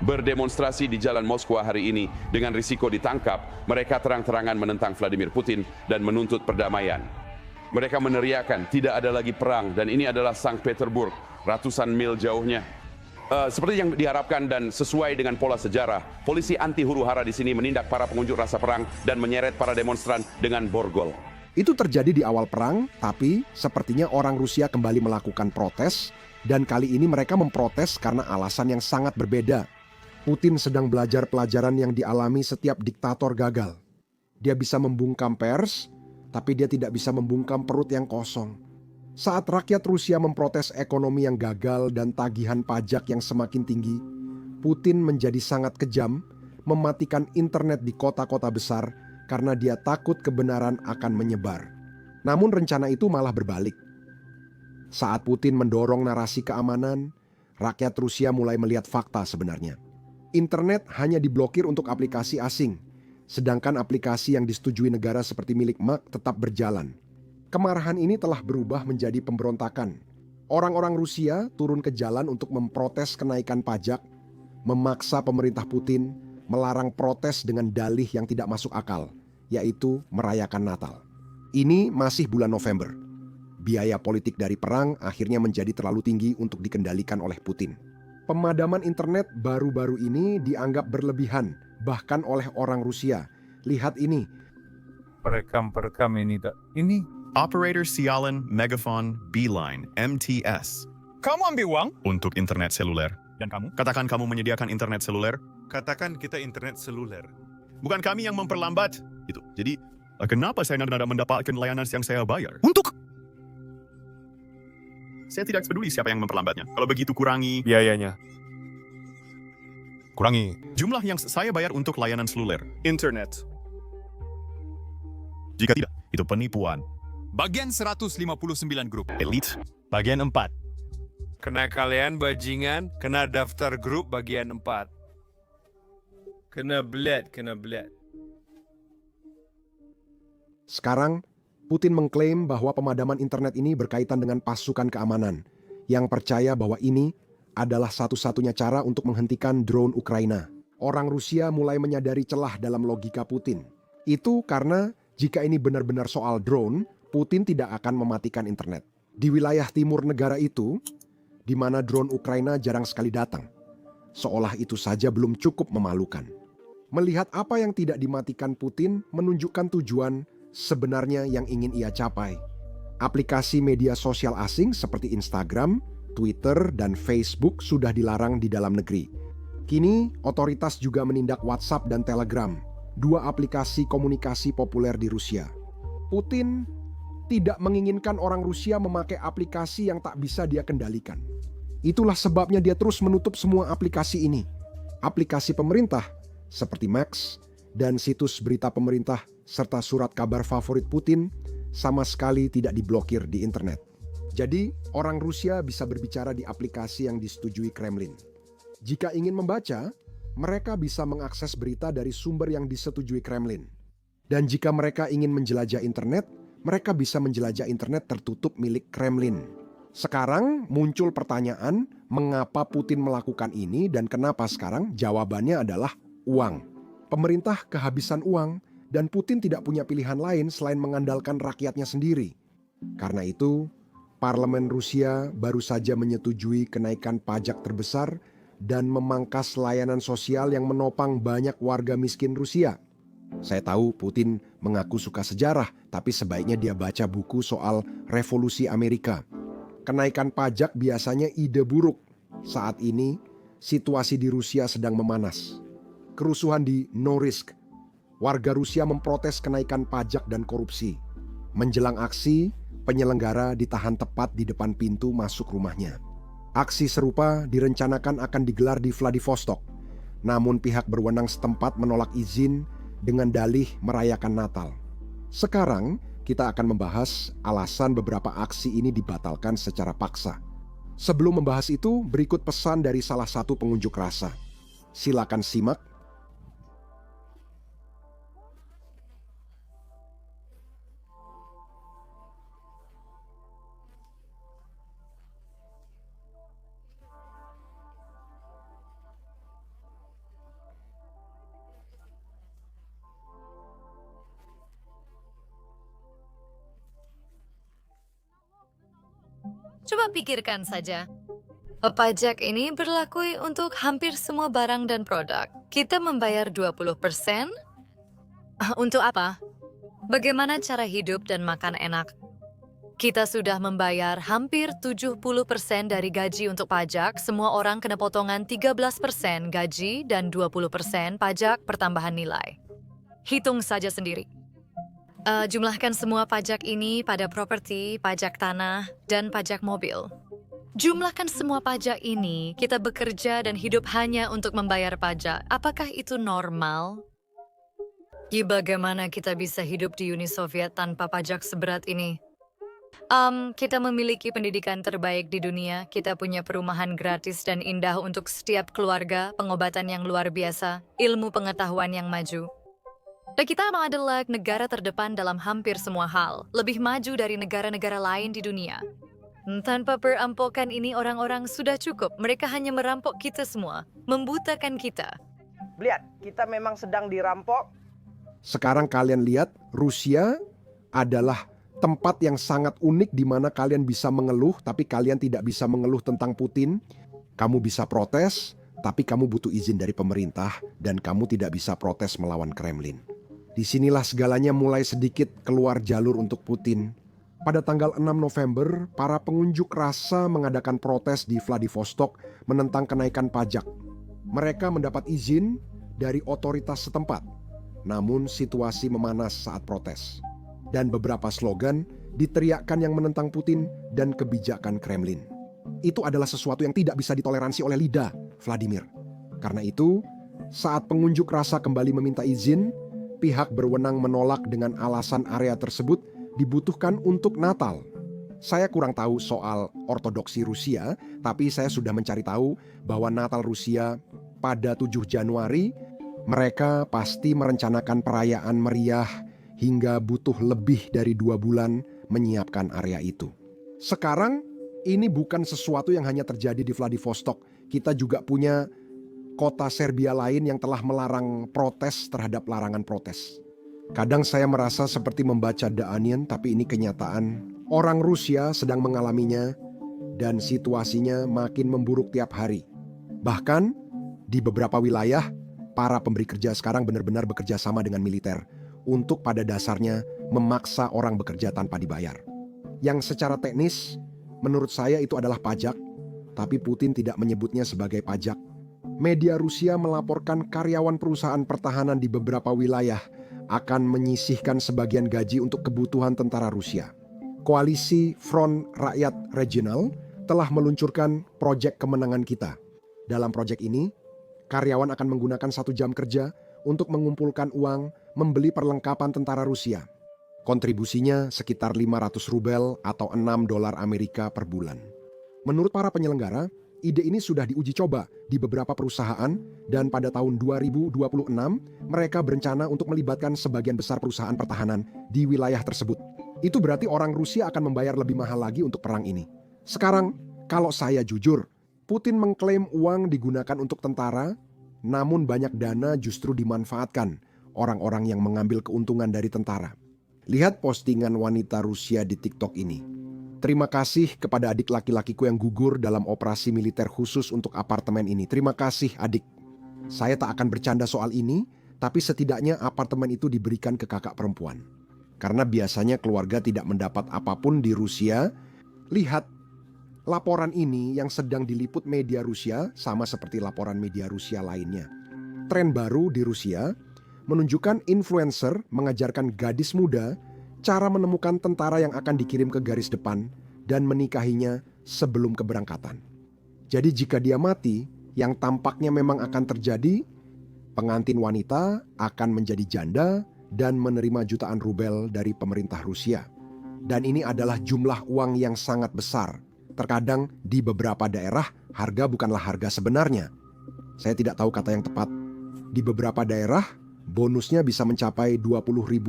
berdemonstrasi di Jalan Moskwa hari ini dengan risiko ditangkap. Mereka terang-terangan menentang Vladimir Putin dan menuntut perdamaian. Mereka meneriakan tidak ada lagi perang dan ini adalah Sankt Petersburg, ratusan mil jauhnya. Seperti yang diharapkan dan sesuai dengan pola sejarah, polisi anti huru-hara di sini menindak para pengunjuk rasa perang dan menyeret para demonstran dengan borgol. Itu terjadi di awal perang, tapi sepertinya orang Rusia kembali melakukan protes, dan kali ini mereka memprotes karena alasan yang sangat berbeda. Putin sedang belajar pelajaran yang dialami setiap diktator gagal. Dia bisa membungkam pers, tapi dia tidak bisa membungkam perut yang kosong. Saat rakyat Rusia memprotes ekonomi yang gagal dan tagihan pajak yang semakin tinggi, Putin menjadi sangat kejam, mematikan internet di kota-kota besar karena dia takut kebenaran akan menyebar. Namun rencana itu malah berbalik. Saat Putin mendorong narasi keamanan, rakyat Rusia mulai melihat fakta sebenarnya. Internet hanya diblokir untuk aplikasi asing, sedangkan aplikasi yang disetujui negara seperti milik Mark tetap berjalan. Kemarahan ini telah berubah menjadi pemberontakan. Orang-orang Rusia turun ke jalan untuk memprotes kenaikan pajak, memaksa pemerintah Putin melarang protes dengan dalih yang tidak masuk akal, yaitu merayakan Natal. Ini masih bulan November. Biaya politik dari perang akhirnya menjadi terlalu tinggi untuk dikendalikan oleh Putin. Pemadaman internet baru-baru ini dianggap berlebihan, bahkan oleh orang Rusia. Lihat ini. Perekam ini. Operator sialan Megaphone Beeline MTS. Kamu ambil uang? Untuk internet seluler. Dan kamu? Katakan kamu menyediakan internet seluler. Katakan kita internet seluler. Bukan kami yang memperlambat. Itu. Jadi, kenapa saya tidak mendapatkan layanan yang saya bayar? Saya tidak peduli siapa yang memperlambatnya. Kalau begitu kurangi Biayanya. Kurangi. jumlah yang saya bayar untuk layanan seluler. Internet. Jika tidak, itu penipuan. Bagian 159 grup. Elite. Bagian 4. Kena kalian bajingan, kena daftar grup bagian 4. Kena bled. Sekarang, Putin mengklaim bahwa pemadaman internet ini berkaitan dengan pasukan keamanan yang percaya bahwa ini adalah satu-satunya cara untuk menghentikan drone Ukraina. Orang Rusia mulai menyadari celah dalam logika Putin. Itu karena jika ini benar-benar soal drone, Putin tidak akan mematikan internet. Di wilayah timur negara itu, di mana drone Ukraina jarang sekali datang, seolah itu saja belum cukup memalukan. Melihat apa yang tidak dimatikan Putin menunjukkan tujuan sebenarnya yang ingin ia capai. Aplikasi media sosial asing seperti Instagram, Twitter, dan Facebook sudah dilarang di dalam negeri. Kini, otoritas juga menindak WhatsApp dan Telegram, dua aplikasi komunikasi populer di Rusia. Putin tidak menginginkan orang Rusia memakai aplikasi yang tak bisa dia kendalikan. Itulah sebabnya dia terus menutup semua aplikasi ini. Aplikasi pemerintah seperti Max dan situs berita pemerintah serta surat kabar favorit Putin sama sekali tidak diblokir di internet. Jadi, orang Rusia bisa berbicara di aplikasi yang disetujui Kremlin. Jika ingin membaca, mereka bisa mengakses berita dari sumber yang disetujui Kremlin. Dan jika mereka ingin menjelajah internet, mereka bisa menjelajah internet tertutup milik Kremlin. Sekarang muncul pertanyaan, mengapa Putin melakukan ini dan kenapa sekarang? Jawabannya adalah uang. Pemerintah kehabisan uang dan Putin tidak punya pilihan lain selain mengandalkan rakyatnya sendiri. Karena itu, Parlemen Rusia baru saja menyetujui kenaikan pajak terbesar dan memangkas layanan sosial yang menopang banyak warga miskin Rusia. Saya tahu Putin mengaku suka sejarah, tapi sebaiknya dia baca buku soal revolusi Amerika. Kenaikan pajak biasanya ide buruk. Saat ini, situasi di Rusia sedang memanas. Kerusuhan di Norilsk. Warga Rusia memprotes kenaikan pajak dan korupsi. Menjelang aksi, penyelenggara ditahan tepat di depan pintu masuk rumahnya. Aksi serupa direncanakan akan digelar di Vladivostok. Namun pihak berwenang setempat menolak izin dengan dalih merayakan Natal. Sekarang, kita akan membahas alasan beberapa aksi ini dibatalkan secara paksa. Sebelum membahas itu, berikut pesan dari salah satu pengunjuk rasa. Silakan simak. Coba pikirkan saja. Pajak ini berlaku untuk hampir semua barang dan produk. Kita membayar 20%. Untuk apa? Bagaimana cara hidup dan makan enak? Kita sudah membayar hampir 70% dari gaji untuk pajak. Semua orang kena potongan 13% gaji dan 20% pajak pertambahan nilai. Hitung saja sendiri. Jumlahkan semua pajak ini pada properti, pajak tanah, dan pajak mobil. Jumlahkan semua pajak ini, kita bekerja dan hidup hanya untuk membayar pajak. Apakah itu normal? Bagaimana kita bisa hidup di Uni Soviet tanpa pajak seberat ini? Kita memiliki pendidikan terbaik di dunia, kita punya perumahan gratis dan indah untuk setiap keluarga, pengobatan yang luar biasa, ilmu pengetahuan yang maju. Dan kita adalah negara terdepan dalam hampir semua hal, lebih maju dari negara-negara lain di dunia. Tanpa perampokan ini orang-orang sudah cukup, mereka hanya merampok kita semua, membutakan kita. Lihat, kita memang sedang dirampok. Sekarang kalian lihat, Rusia adalah tempat yang sangat unik di mana kalian bisa mengeluh, tapi kalian tidak bisa mengeluh tentang Putin. Kamu bisa protes, tapi kamu butuh izin dari pemerintah, dan kamu tidak bisa protes melawan Kremlin. Disinilah segalanya mulai sedikit keluar jalur untuk Putin. Pada tanggal 6 November, para pengunjuk rasa mengadakan protes di Vladivostok menentang kenaikan pajak. Mereka mendapat izin dari otoritas setempat, namun situasi memanas saat protes. Dan beberapa slogan diteriakkan yang menentang Putin dan kebijakan Kremlin. Itu adalah sesuatu yang tidak bisa ditoleransi oleh lidah Vladimir. Karena itu, saat pengunjuk rasa kembali meminta izin, pihak berwenang menolak dengan alasan area tersebut dibutuhkan untuk Natal. Saya kurang tahu soal ortodoksi Rusia, tapi saya sudah mencari tahu bahwa Natal Rusia pada 7 Januari, mereka pasti merencanakan perayaan meriah hingga butuh lebih dari 2 bulan menyiapkan area itu. Sekarang, ini bukan sesuatu yang hanya terjadi di Vladivostok. Kita juga punya kota Serbia lain yang telah melarang protes terhadap larangan protes. Kadang saya merasa seperti membaca The Onion, tapi ini kenyataan. Orang Rusia sedang mengalaminya dan situasinya makin memburuk tiap hari. Bahkan, di beberapa wilayah, para pemberi kerja sekarang benar-benar bekerja sama dengan militer untuk pada dasarnya memaksa orang bekerja tanpa dibayar. Yang secara teknis, menurut saya itu adalah pajak, tapi Putin tidak menyebutnya sebagai pajak. Media Rusia melaporkan karyawan perusahaan pertahanan di beberapa wilayah akan menyisihkan sebagian gaji untuk kebutuhan tentara Rusia. Koalisi Front Rakyat Regional telah meluncurkan proyek kemenangan kita. Dalam proyek ini, karyawan akan menggunakan 1 jam kerja untuk mengumpulkan uang membeli perlengkapan tentara Rusia. Kontribusinya sekitar 500 rubel atau $6 Amerika per bulan. Menurut para penyelenggara, ide ini sudah diuji coba di beberapa perusahaan dan pada tahun 2026 mereka berencana untuk melibatkan sebagian besar perusahaan pertahanan di wilayah tersebut. Itu berarti orang Rusia akan membayar lebih mahal lagi untuk perang ini. Sekarang, kalau saya jujur, Putin mengklaim uang digunakan untuk tentara, namun banyak dana justru dimanfaatkan orang-orang yang mengambil keuntungan dari tentara. Lihat postingan wanita Rusia di TikTok ini. Terima kasih kepada adik laki-lakiku yang gugur dalam operasi militer khusus untuk apartemen ini. Terima kasih adik. Saya tak akan bercanda soal ini, tapi setidaknya apartemen itu diberikan ke kakak perempuan. Karena biasanya keluarga tidak mendapat apapun di Rusia. Lihat, laporan ini yang sedang diliput media Rusia sama seperti laporan media Rusia lainnya. Tren baru di Rusia menunjukkan influencer mengajarkan gadis muda cara menemukan tentara yang akan dikirim ke garis depan dan menikahinya sebelum keberangkatan. Jadi jika dia mati, yang tampaknya memang akan terjadi, pengantin wanita akan menjadi janda dan menerima jutaan rubel dari pemerintah Rusia. Dan ini adalah jumlah uang yang sangat besar. Terkadang di beberapa daerah harga bukanlah harga sebenarnya. Saya tidak tahu kata yang tepat. Di beberapa daerah bonusnya bisa mencapai $20.000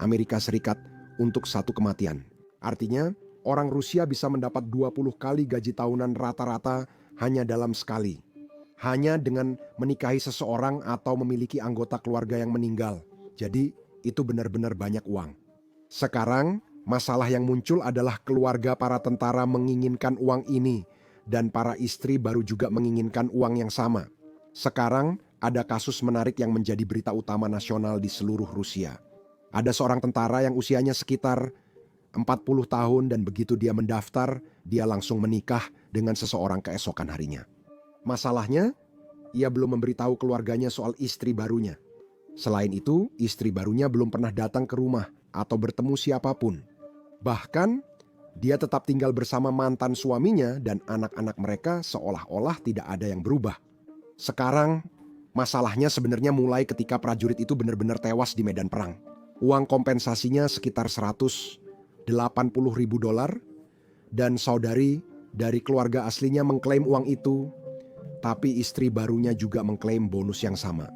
Amerika Serikat untuk 1 kematian. Artinya, orang Rusia bisa mendapat 20 kali gaji tahunan rata-rata hanya dalam sekali. Hanya dengan menikahi seseorang atau memiliki anggota keluarga yang meninggal. Jadi, itu benar-benar banyak uang. Sekarang, Masalah yang muncul adalah keluarga para tentara menginginkan uang ini dan para istri baru juga menginginkan uang yang sama. Sekarang ada kasus menarik yang menjadi berita utama nasional di seluruh Rusia. Ada seorang tentara yang usianya sekitar 40 tahun dan begitu dia mendaftar, dia langsung menikah dengan seseorang keesokan harinya. Masalahnya, ia belum memberitahu keluarganya soal istri barunya. Selain itu, istri barunya belum pernah datang ke rumah atau bertemu siapapun. Bahkan, dia tetap tinggal bersama mantan suaminya dan anak-anak mereka seolah-olah tidak ada yang berubah. Sekarang, masalahnya sebenarnya mulai ketika prajurit itu benar-benar tewas di medan perang. Uang kompensasinya sekitar $180.000 dan saudari dari keluarga aslinya mengklaim uang itu, tapi istri barunya juga mengklaim bonus yang sama.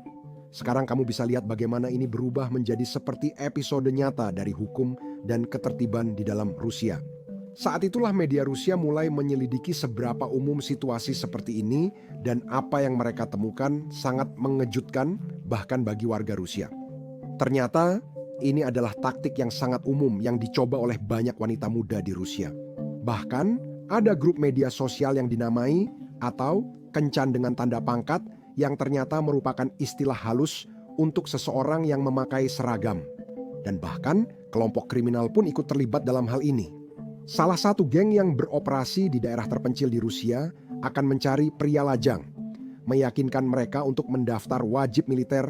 Sekarang kamu bisa lihat bagaimana ini berubah menjadi seperti episode nyata dari hukum dan ketertiban di dalam Rusia. Saat itulah media Rusia mulai menyelidiki seberapa umum situasi seperti ini dan apa yang mereka temukan sangat mengejutkan bahkan bagi warga Rusia. Ternyata ini adalah taktik yang sangat umum yang dicoba oleh banyak wanita muda di Rusia. Bahkan ada grup media sosial yang dinamai atau kencan dengan tanda pangkat yang ternyata merupakan istilah halus untuk seseorang yang memakai seragam. Dan bahkan kelompok kriminal pun ikut terlibat dalam hal ini. Salah satu geng yang beroperasi di daerah terpencil di Rusia akan mencari pria lajang, meyakinkan mereka untuk mendaftar wajib militer,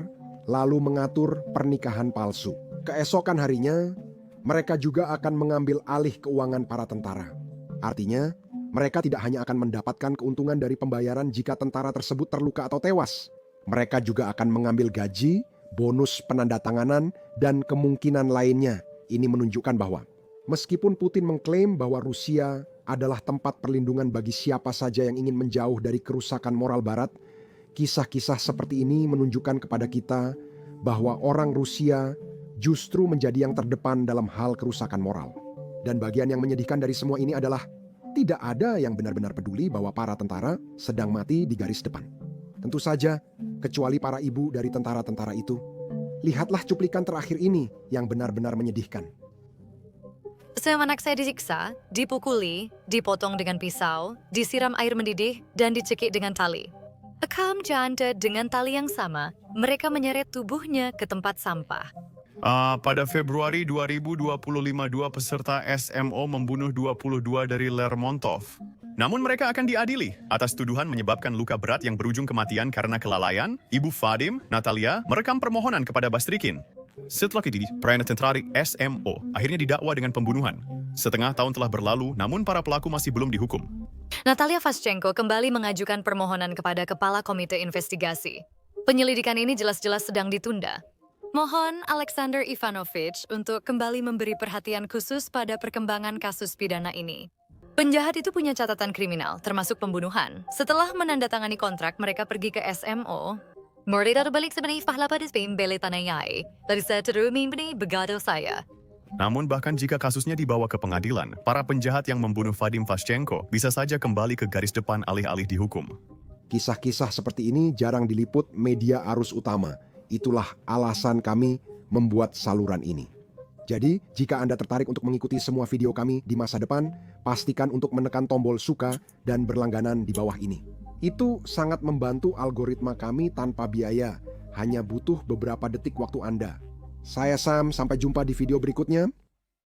lalu mengatur pernikahan palsu. Keesokan harinya, mereka juga akan mengambil alih keuangan para tentara. Artinya, mereka tidak hanya akan mendapatkan keuntungan dari pembayaran jika tentara tersebut terluka atau tewas. Mereka juga akan mengambil gaji, bonus penandatanganan, dan kemungkinan lainnya. Ini menunjukkan bahwa meskipun Putin mengklaim bahwa Rusia adalah tempat perlindungan bagi siapa saja yang ingin menjauh dari kerusakan moral Barat, kisah-kisah seperti ini menunjukkan kepada kita bahwa orang Rusia justru menjadi yang terdepan dalam hal kerusakan moral. Dan bagian yang menyedihkan dari semua ini adalah tidak ada yang benar-benar peduli bahwa para tentara sedang mati di garis depan. Tentu saja, kecuali para ibu dari tentara-tentara itu. Lihatlah cuplikan terakhir ini yang benar-benar menyedihkan. Anak saya disiksa, dipukuli, dipotong dengan pisau, disiram air mendidih, dan dicekik dengan tali. Kaum janda dengan tali yang sama, mereka menyeret tubuhnya ke tempat sampah. Pada Februari 2025, 2 peserta SMO membunuh 22 dari Lermontov. Namun mereka akan diadili atas tuduhan menyebabkan luka berat yang berujung kematian karena kelalaian. Ibu Vadim, Natalia, merekam permohonan kepada Bastrikin. Setelah itu, peranan tentara SMO akhirnya didakwa dengan pembunuhan. Setengah tahun telah berlalu, namun para pelaku masih belum dihukum. Natalia Vaschenko kembali mengajukan permohonan kepada Kepala Komite Investigasi. Penyelidikan ini jelas-jelas sedang ditunda. Mohon Alexander Ivanovich untuk kembali memberi perhatian khusus pada perkembangan kasus pidana ini. Penjahat itu punya catatan kriminal, termasuk pembunuhan. Setelah menandatangani kontrak, mereka pergi ke SMO. Mereka berbalik sebenarnya pahlawan beli tanayai. Dari saya terumi begado saya. Namun bahkan jika kasusnya dibawa ke pengadilan, para penjahat yang membunuh Vadim Vaschenko bisa saja kembali ke garis depan alih-alih dihukum. Kisah-kisah seperti ini jarang diliput media arus utama. Itulah alasan kami membuat saluran ini. Jadi, jika Anda tertarik untuk mengikuti semua video kami di masa depan, pastikan untuk menekan tombol suka dan berlangganan di bawah ini. Itu sangat membantu algoritma kami tanpa biaya, hanya butuh beberapa detik waktu Anda. Saya Sam, sampai jumpa di video berikutnya.